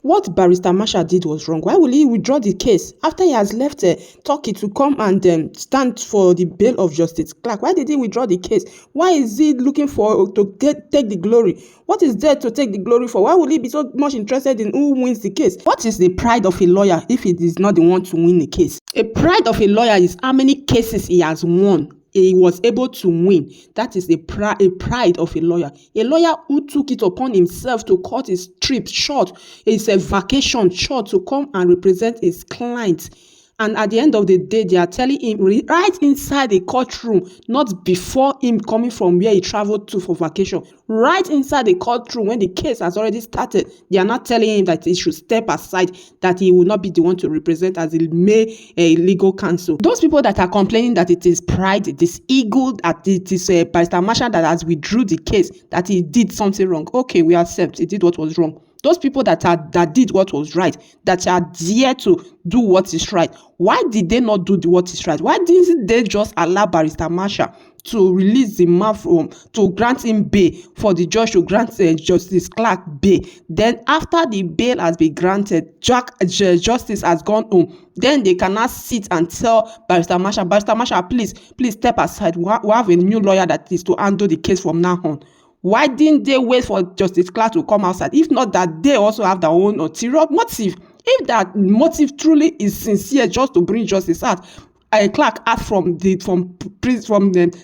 what Barrister Marshal did was wrong. Why will he withdraw the case after he has left Turkey to come and stand for the bail of Justice Clark? Why did he withdraw the case? Why is he looking for to take the glory? What is there to take the glory for? Why would he be so much interested in who wins the case? What is the pride of a lawyer if he is not the one to win the case? A pride of a lawyer is how many cases he has won. He was able to win. That is a pride of a lawyer. A lawyer who took it upon himself to cut his trip short, his vacation short, to come and represent his client. And at the end of the day, they are telling him right inside the courtroom, not before him coming from where he traveled to for vacation. Right inside the courtroom, when the case has already started, they are not telling him that he should step aside, that he will not be the one to represent as the legal counsel. Those people that are complaining that it is pride, it is ego, that it is Barrister Marshal that has withdrew the case, that he did something wrong. Okay, we accept he did what was wrong. Those people that did what was right, that are there to do what is right, why did they not do what is right? Why didn't they just allow Barrister Marshal to release the man to grant him bail, for the judge to grant Justice Clark bail? Then after the bail has been granted, justice has gone home. Then they cannot sit and tell Barrister Marshal, please step aside. We have a new lawyer that is to handle the case from now on. Why didn't they wait for Justice Clark to come outside? If not that they also have their own ulterior motive. If that motive truly is sincere, just to bring justice out, Clark out from the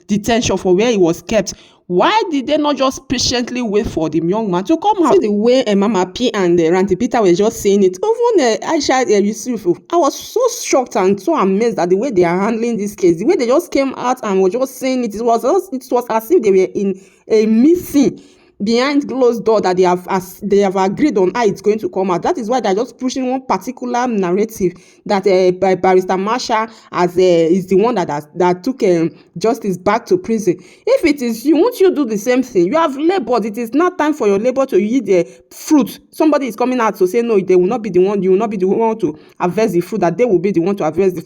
detention for where he was kept, why did they not just patiently wait for the young man to come out? See the way Mama P and Randy Peter were just saying it. Even Aisha Yusuf, I was so shocked and so amazed at the way they are handling this case. The way they just came out and were just saying it. It was as if they were in a meeting behind closed door, that they have agreed on how it's going to come out. That is why they're just pushing one particular narrative that by Barrister Marshal is the one that took justice back to prison. If it is you, won't you do the same thing? You have labored. It is not time for your labor to yield the fruit. Somebody is coming out to say no, they will not be the one. You will not be the one to harvest the fruit. That they will be the one to harvest the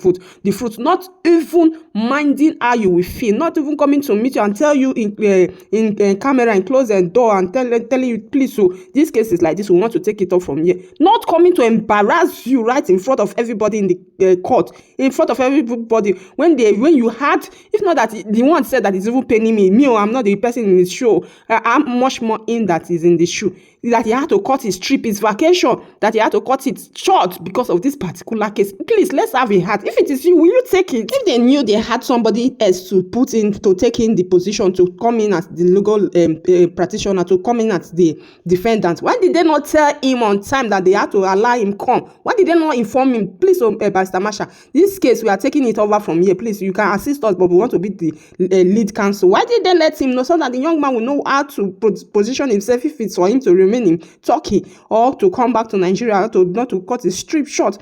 fruit. Not even minding how you will feel. Not even coming to meet you and tell you in camera and close and door and telling you, please, so this case is like this, we want to take it off from here. Not coming to embarrass you right in front of everybody in the court, in front of everybody, when you had, if not that the one said that it's even paining me, I'm not the person in the show, I'm much more in that is in the shoe, that he had to cut his trip, his vacation, that he had to cut it short because of this particular case. Please, let's have a heart. If it is you, will you take it? If they knew they had somebody else to take in the position, to come in as the legal practitioner, to come in as the defendant, why did they not tell him on time that they had to allow him come? Why did they not inform him? Please, Barrister Marshal, this case, we are taking it over from here. Please, you can assist us, but we want to be the lead counsel. Why did they let him know, so that the young man will know how to position himself if it's for him to remain in Turkey or to come back to Nigeria, not to cut his trip short?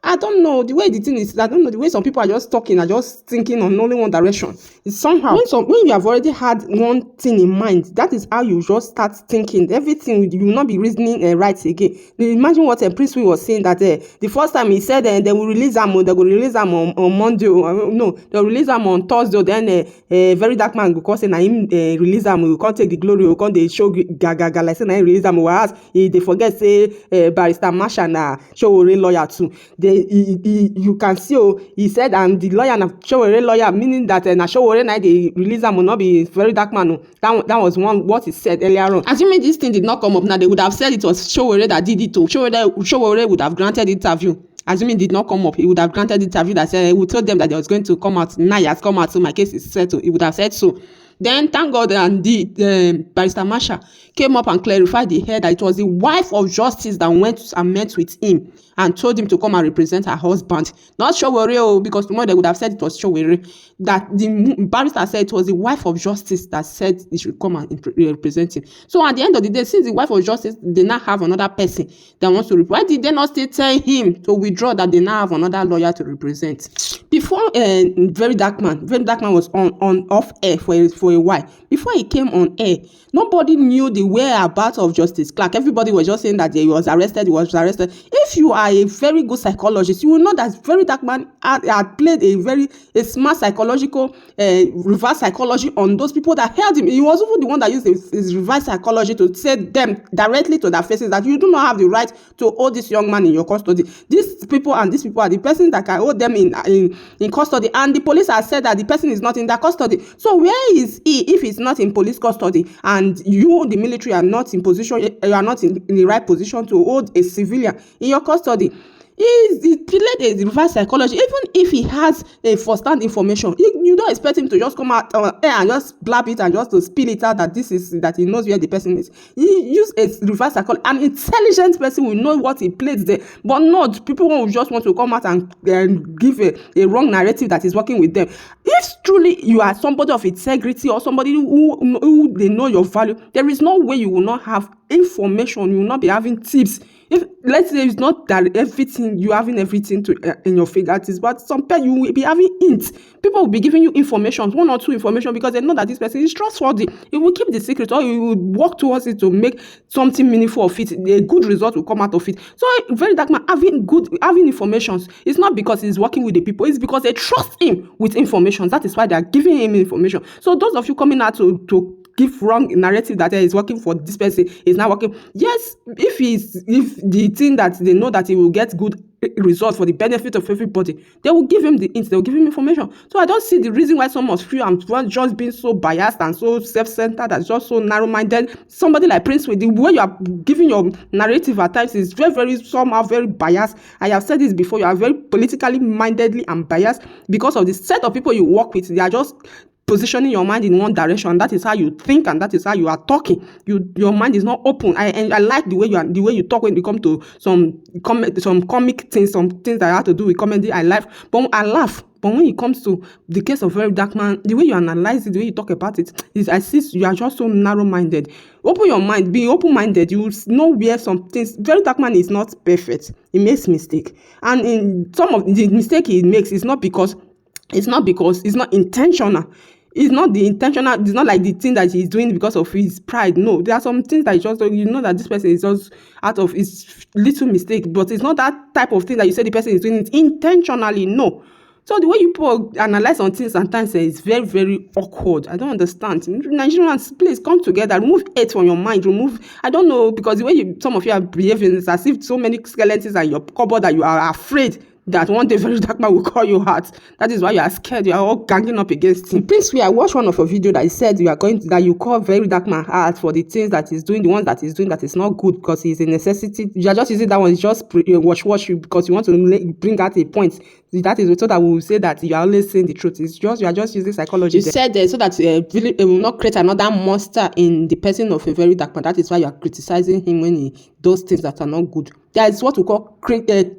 I don't know the way the thing is. I don't know the way some people are just talking, are just thinking on only one direction. It's somehow when you have already had one thing in mind, that is how you just start thinking. Everything, you will not be reasoning right again. Imagine what Prince was saying, that the first time he said they will release him, they will release him on Monday. No, they'll release him on Thursday. Then a very dark man because say na him release him, we can't take the glory, we can't they show gaga like say na him release him. Whereas they forget say Barrister Marshal na show lawyer too. You can see, he said, and the lawyer na Showore lawyer, meaning that na Showore na they release him will not be very dark man. That was what he said earlier on. Assuming this thing did not come up now, they would have said it was Showore that did it too. Showore would have granted interview. Assuming it did not come up, he would have granted interview that said, he would tell them that they was going to come out. Now he has come out, so my case is settled. He would have said so. Then, thank God, and the Barrister Marshal came up and clarified the head that it was the wife of justice that went and met with him and told him to come and represent her husband. Not Showore, because tomorrow they would have said it was Showore. That the barrister said it was the wife of justice that said he should come and represent him. So at the end of the day, since the wife of justice did not have another person that wants to represent, why did they not still tell him to withdraw, that they now have another lawyer to represent? Before very dark man was on off air for a while. Before he came on air, nobody knew the whereabouts of Justice Clark. Everybody was just saying that he was arrested. If you are a very good psychologist, you will know that very dark man had played a smart psychological reverse psychology on those people that held him. He was even the one that used his reverse psychology to say them directly to their faces that you do not have the right to hold this young man in your custody. These people are the person that can hold them in custody, and the police have said that the person is not in their custody. So where is he if he's not in police custody, and you, the military, are not in position, you are not in the right position to hold a civilian in your custody? He played a reverse psychology. Even if he has a first-hand information, you don't expect him to just come out and just blab it and just to spill it out that he knows where the person is. He used a reverse psychology. An intelligent person will know what he plays there, but not people who just want to come out and give a wrong narrative that is working with them. If truly you are somebody of integrity or somebody who they know your value, there is no way you will not have information. You will not be having tips. If let's say it's not that everything you having everything to in your fingertips, but sometimes you will be having hints. People will be giving you information, one or two information, because they know that this person is trustworthy. He will keep the secret, or he will work towards it to make something meaningful of it. A good result will come out of it. So very dark man having information, it's not because he's working with the people, it's because they trust him with information. That is why they are giving him information. So those of you coming out to give wrong narrative that is working for this person is not working. Yes, if the thing that they know that he will get good results for the benefit of everybody, they will give him the hints, they will give him information. So I don't see the reason why some must feel I'm just being so biased and so self-centered and just so narrow-minded. Somebody like Prince Wade, the way you are giving your narrative at times is somehow very biased. I have said this before, you are very politically mindedly and biased because of the set of people you work with. They are just positioning your mind in one direction. That is how you think, and that is how you are talking. Your mind is not open. I like the way you talk when you come to some comic things, some things that have to do with comedy. I laugh. But when it comes to the case of very dark man, the way you analyze it, the way you talk about it, is as if you are just so narrow-minded. Open your mind, be open-minded. You know where some things. Very dark man is not perfect. He makes mistake, and in some of the mistake he makes, it's not intentional. It's not like the thing that he's doing because of his pride. No, there are some things that just, you know that this person is just out of his little mistake, but it's not that type of thing that you say the person is doing it intentionally. No. So the way you people analyze on things sometimes is very, very awkward. I don't understand. Nigerians, please come together. Remove hate from your mind. I don't know, because the way some of you are behaving is as if so many skeletons are in your cupboard that you are afraid that one day very dark man will call you out. That is why you are scared. You are all ganging up against him. Prince, I watched one of your video that said that you call very dark man out for the things that he's doing, the ones that he's doing that is not good because he's a necessity. You are just using that one. It's just watch you because you want to bring out a point. That is so that we will say that you are always saying the truth. It's just you are just using psychology. You said so that it will not create another monster in the person of a very dark man. That is why you are criticizing him when he does things that are not good. That is what we call creative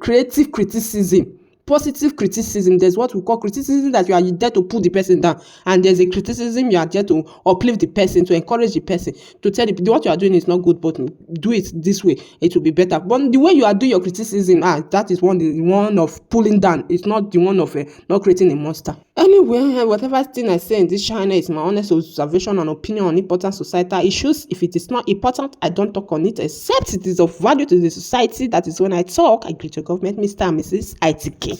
criticism. Positive criticism. There's what we call criticism, that you are there to put the person down, and there's a criticism you are there to uplift the person, to encourage the person, to tell what you are doing is not good, but do it this way, it will be better. But the way you are doing your criticism, that is one of pulling down. It's not the one of not creating a monster. Anyway, whatever thing I say in this channel is my honest observation and opinion on important societal issues. If it is not important, I don't talk on it, except it is of value to the society. That is when I talk. I greet your government, Mr. and Mrs. ITK.